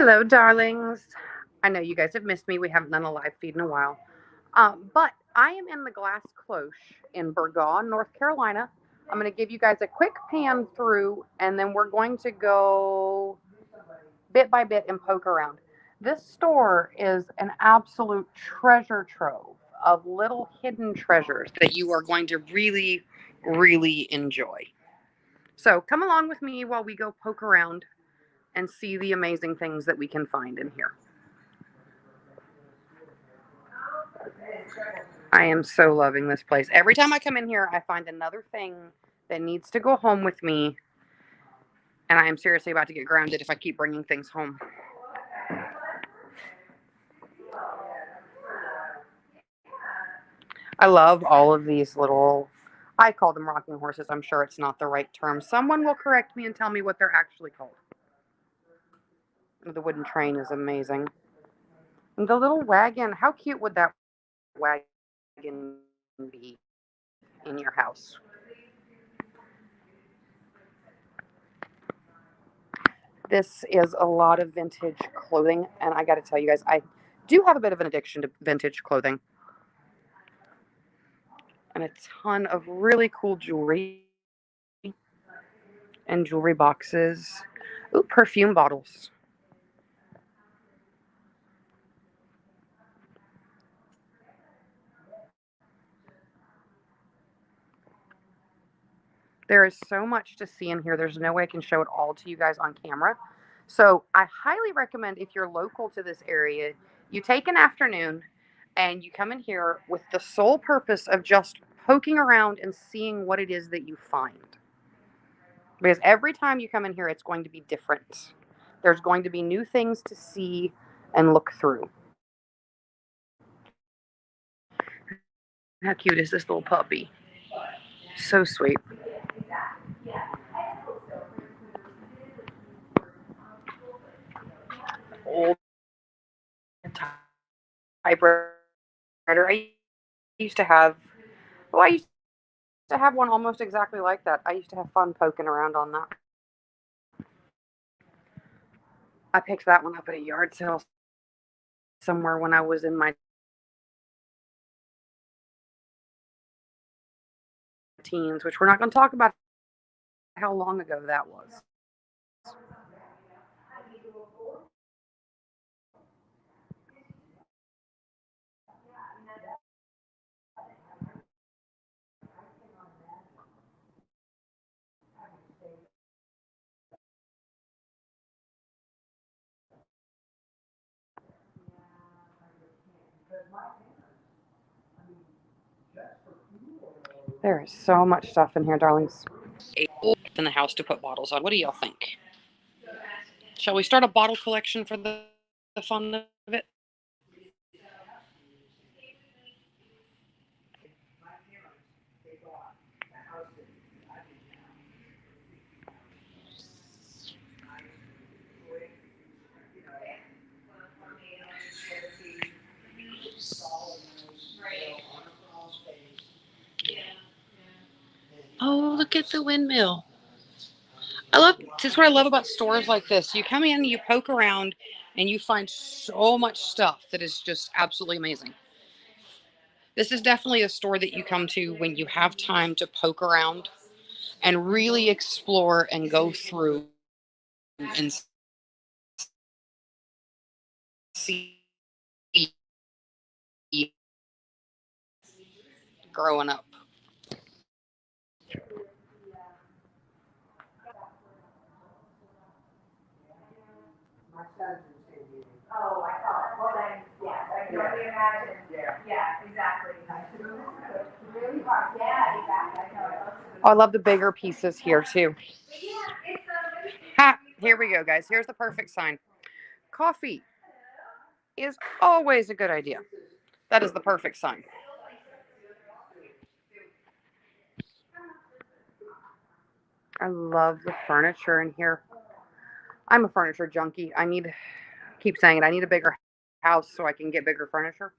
Hello, darlings. I know you guys have missed me. We haven't done a live feed in a while. But I am in the Glass Cloche in Burgaw, North Carolina. I'm going to give you guys a quick pan through, and then we're going to go bit by bit and poke around. This store is an absolute treasure trove of little hidden treasures that you are going to really, really enjoy. So come along with me while we go poke around and see the amazing things that we can find in here. I am so loving this place. Every time I come in here, I find another thing that needs to go home with me, and I am seriously about to get grounded if I keep bringing things home. I love all of these little, I call them rocking horses. I'm sure it's not the right term. Someone will correct me and tell me what they're actually called. The wooden train is amazing. And the little wagon, how cute would that wagon be in your house? This is a lot of vintage clothing, and I got to tell you guys, I do have a bit of an addiction to vintage clothing. And a ton of really cool jewelry and jewelry boxes. Ooh, perfume bottles. There is so much to see in here. There's no way I can show it all to you guys on camera. So I highly recommend, if you're local to this area, you take an afternoon and you come in here with the sole purpose of just poking around and seeing what it is that you find. Because every time you come in here, it's going to be different. There's going to be new things to see and look through. How cute is this little puppy? So sweet. Old typewriter. I used to have, well, I used to have one almost exactly like that. I used to have fun poking around on that. I picked that one up at a yard sale somewhere when I was in my teens, which we're not going to talk about how long ago that was. There is so much stuff in here, darlings. In the house to put bottles on. What do y'all think? Shall we start a bottle collection for the fun of it? Oh, look at the windmill. This is what I love about stores like this. You come in, you poke around, and you find so much stuff that is just absolutely amazing. This is definitely a store that you come to when you have time to poke around and really explore and go through and see growing up. Oh, I thought. Well, then, yes, I can only imagine. Yeah, exactly. Really hard. Yeah, exactly. I know. Oh, I love the bigger pieces here too. Ha! Here we go, guys. Here's the perfect sign. Coffee is always a good idea. That is the perfect sign. I love the furniture in here. I'm a furniture junkie. Keep saying it. I need a bigger house so I can get bigger furniture.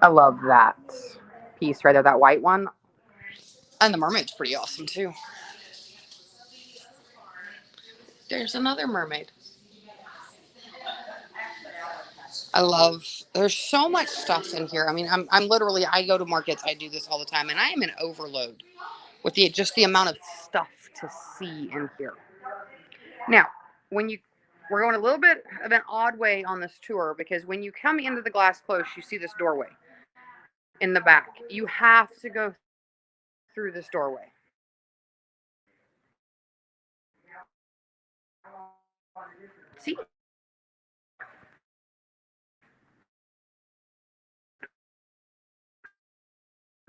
I love that piece right there, that white one. And the mermaid's pretty awesome too. There's another mermaid. There's so much stuff in here. I mean, I'm literally, I go to markets, I do this all the time, and I am in overload with just the amount of stuff to see in here. Now, we're going a little bit of an odd way on this tour because when you come into the Glass Cloche, you see this doorway in the back. You have to go through this doorway. See?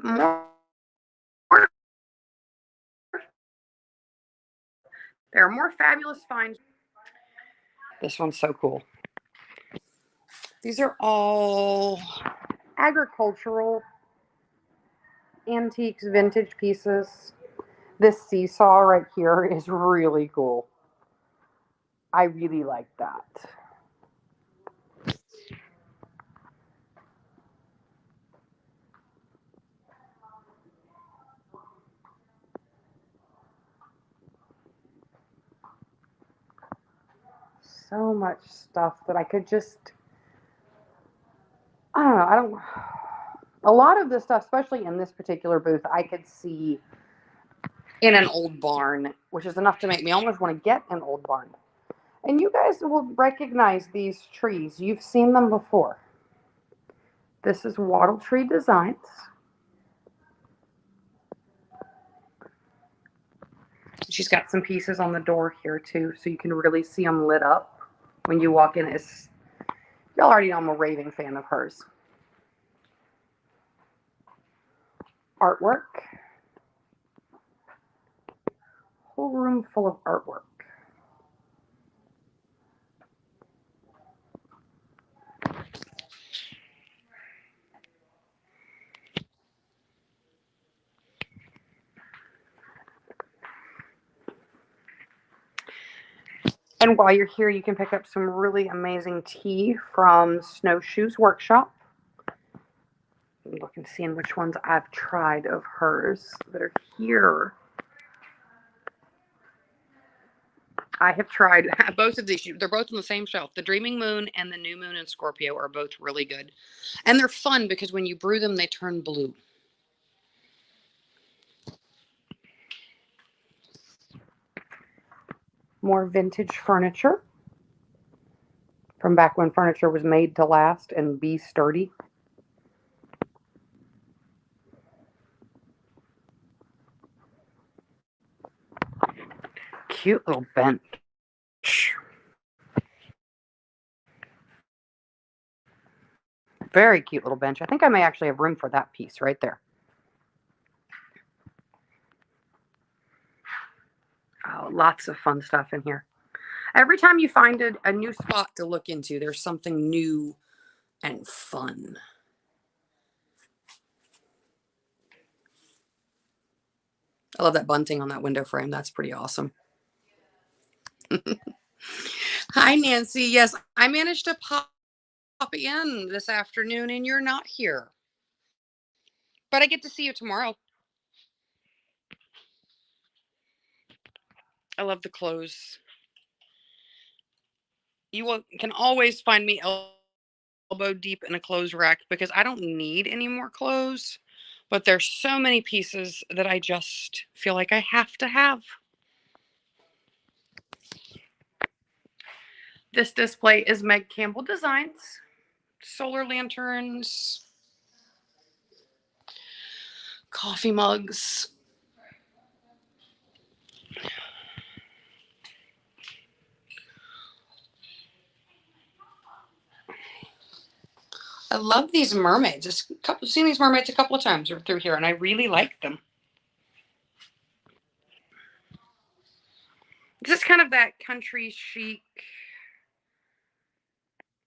More, there are more fabulous finds. This one's so cool. These are all agricultural antiques, vintage pieces. This seesaw right here is really cool. I really like that. So much stuff that I could just, I don't know, a lot of this stuff, especially in this particular booth, I could see in an old barn, which is enough to make me almost want to get an old barn. And you guys will recognize these trees. You've seen them before. This is Waddle Tree Designs. She's got some pieces on the door here too, so you can really see them lit up when you walk in. Y'all already know I'm a raving fan of hers. Artwork. Whole room full of artwork. And while you're here, you can pick up some really amazing tea from Snowshoe's Workshop. Look and seeing which ones I've tried of hers that are here. I have tried both of these. They're both on the same shelf. The Dreaming Moon and the New Moon in Scorpio are both really good. And they're fun because when you brew them, they turn blue. More vintage furniture from back when furniture was made to last and be sturdy. Cute little bench. Very cute little bench. I think I may actually have room for that piece right there. Oh, lots of fun stuff in here. Every time you find a new spot to look into, there's something new and fun. I love that bunting on that window frame. That's pretty awesome. Hi, Nancy. Yes, I managed to pop in this afternoon and you're not here. But I get to see you tomorrow. I love the clothes. You can always find me elbow deep in a clothes rack because I don't need any more clothes. But there's so many pieces that I just feel like I have to have. This display is Meg Campbell Designs. Solar lanterns. Coffee mugs. I love these mermaids. I've seen these mermaids a couple of times through here, and I really like them. This is kind of that country chic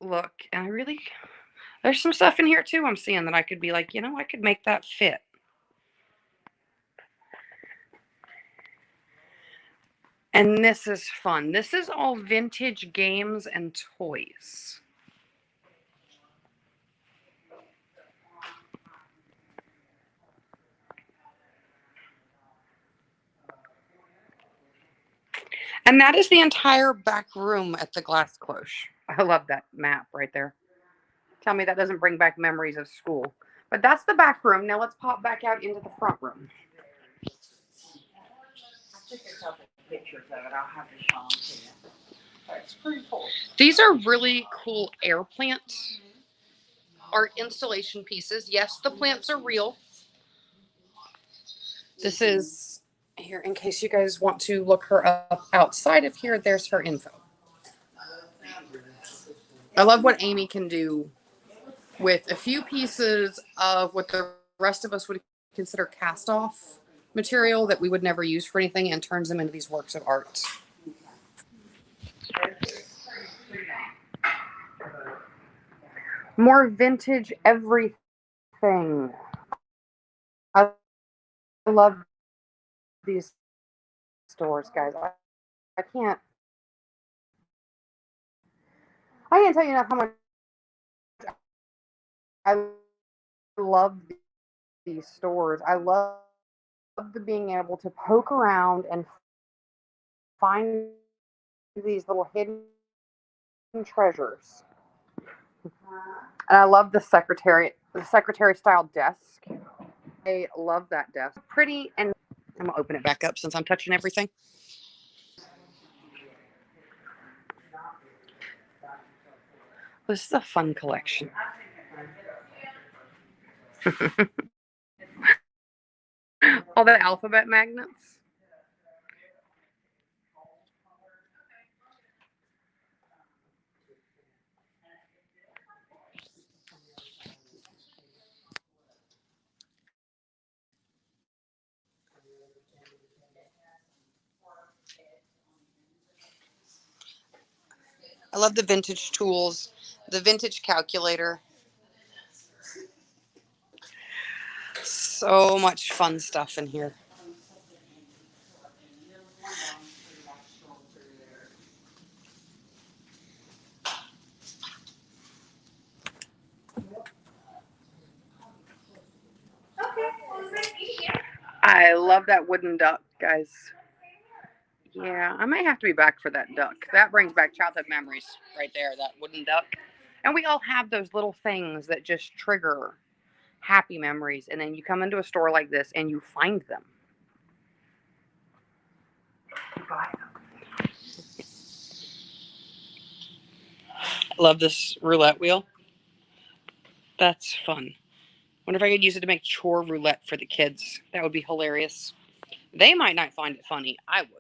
look, and there's some stuff in here too I'm seeing that I could be like, I could make that fit. And this is fun. This is all vintage games and toys. And that is the entire back room at the Glass Cloche. I love that map right there. Tell me that doesn't bring back memories of school. But that's the back room. Now let's pop back out into the front room. I took a couple pictures of it. I'll have to show them to you. It's pretty cool. These are really cool air plant art installation pieces. Yes, the plants are real. This is here in case you guys want to look her up outside of here. There's her info. I love what Amy can do with a few pieces of what the rest of us would consider cast off material that we would never use for anything and turns them into these works of art. More vintage everything. I love these stores, guys. I can't tell you enough how much I love these stores. I love the being able to poke around and find these little hidden treasures. And I love the secretary style desk. I love that desk. Pretty, and I'm gonna open it back up since I'm touching everything. This is a fun collection. All the alphabet magnets. I love the vintage tools, the vintage calculator. So much fun stuff in here. I love that wooden duck, guys. Yeah, I might have to be back for that duck. That brings back childhood memories right there, that wooden duck. And we all have those little things that just trigger happy memories. And then you come into a store like this and you find them. I love this roulette wheel. That's fun. Wonder if I could use it to make chore roulette for the kids. That would be hilarious. They might not find it funny. I would.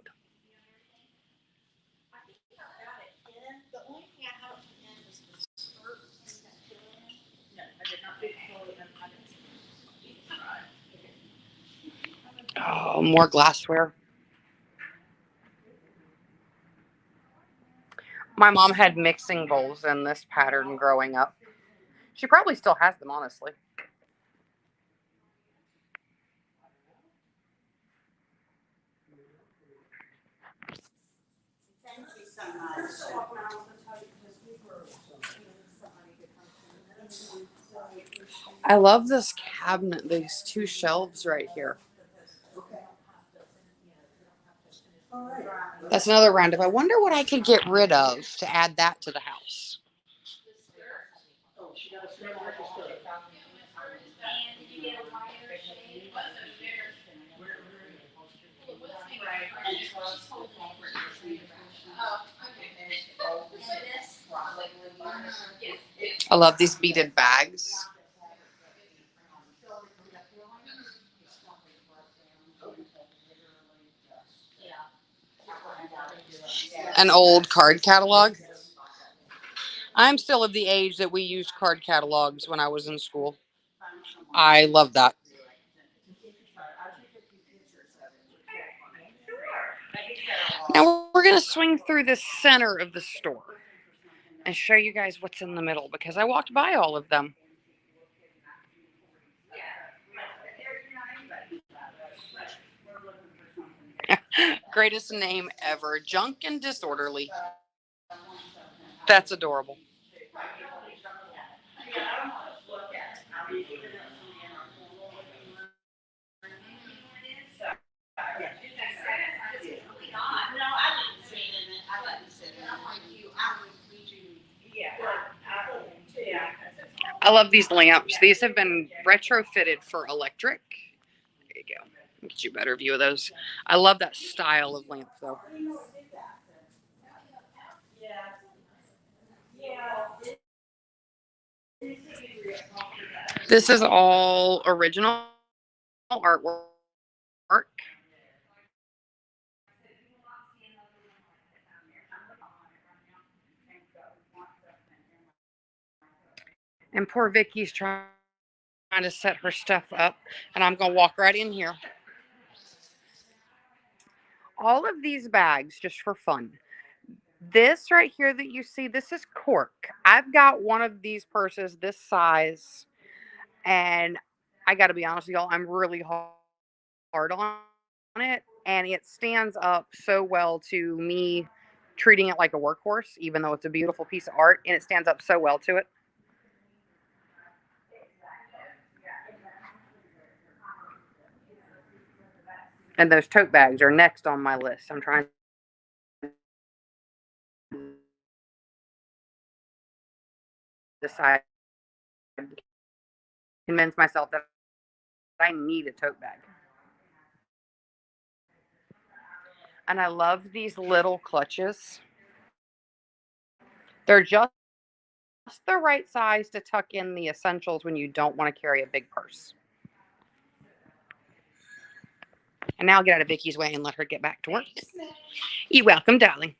Oh, more glassware. My mom had mixing bowls in this pattern growing up. She probably still has them, honestly. I love this cabinet, these two shelves right here. That's another roundup. I wonder what I could get rid of to add that to the house. I love these beaded bags. An old card catalog. I'm still of the age that we used card catalogs when I was in school. I love that. Now we're going to swing through the center of the store and show you guys what's in the middle because I walked by all of them. Greatest name ever. Junk and Disorderly. That's adorable. I love these lamps. These have been retrofitted for electric. There you go. Get you a better view of those. I love that style of lamp, though. This is all original artwork. And poor Vicky's trying to set her stuff up, and I'm going to walk right in here. All of these bags, just for fun. This right here that you see, this is cork. I've got one of these purses this size, and I got to be honest with y'all, I'm really hard on it, and it stands up so well to me treating it like a workhorse, even though it's a beautiful piece of art, and it stands up so well to it. And those tote bags are next on my list. I'm trying to decide, convince myself that I need a tote bag. And I love these little clutches. They're just the right size to tuck in the essentials when you don't want to carry a big purse. And now I'll get out of Vicky's way and let her get back to work. You're welcome, darling.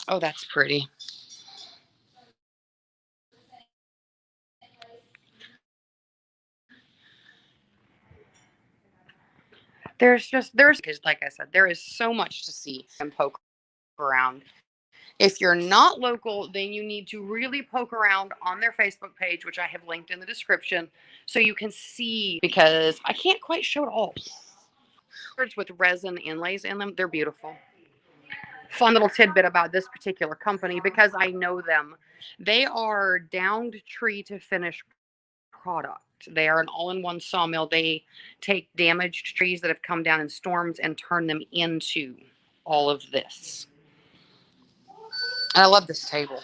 Oh, that's pretty. Because like I said, there is so much to see and poke around. If you're not local, then you need to really poke around on their Facebook page, which I have linked in the description, so you can see, because I can't quite show it all. With resin inlays in them, they're beautiful. Fun little tidbit about this particular company, because I know them. They are downed tree to finish product. They are an all-in-one sawmill. They take damaged trees that have come down in storms and turn them into all of this. And I love this table.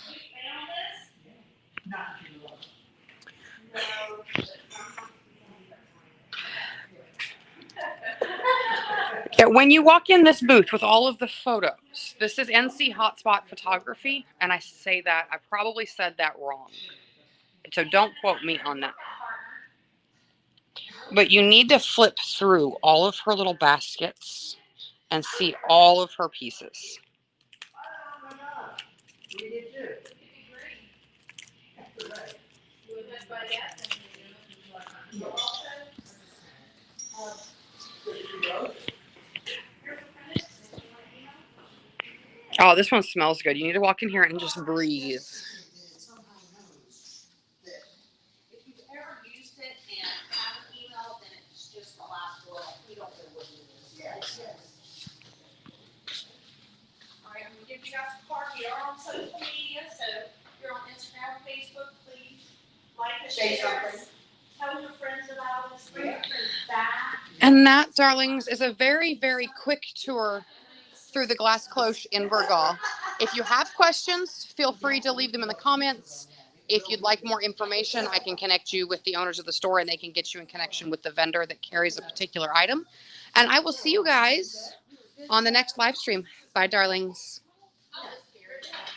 Yeah, when you walk in this booth with all of the photos, this is NC Hotspot Photography, and I say that, I probably said that wrong. So don't quote me on that. But you need to flip through all of her little baskets and see all of her pieces. Oh, this one smells good. You need to walk in here and just breathe. Give you guys a card. We are on social media, so if you're on Instagram, Facebook, please like and share. Tell your friends about us. Bring your friends back. And that, darlings, is a very, very quick tour through the Glass Cloche in Burgaw. If you have questions, feel free to leave them in the comments. If you'd like more information, I can connect you with the owners of the store, and they can get you in connection with the vendor that carries a particular item. And I will see you guys on the next live stream. Bye, darlings.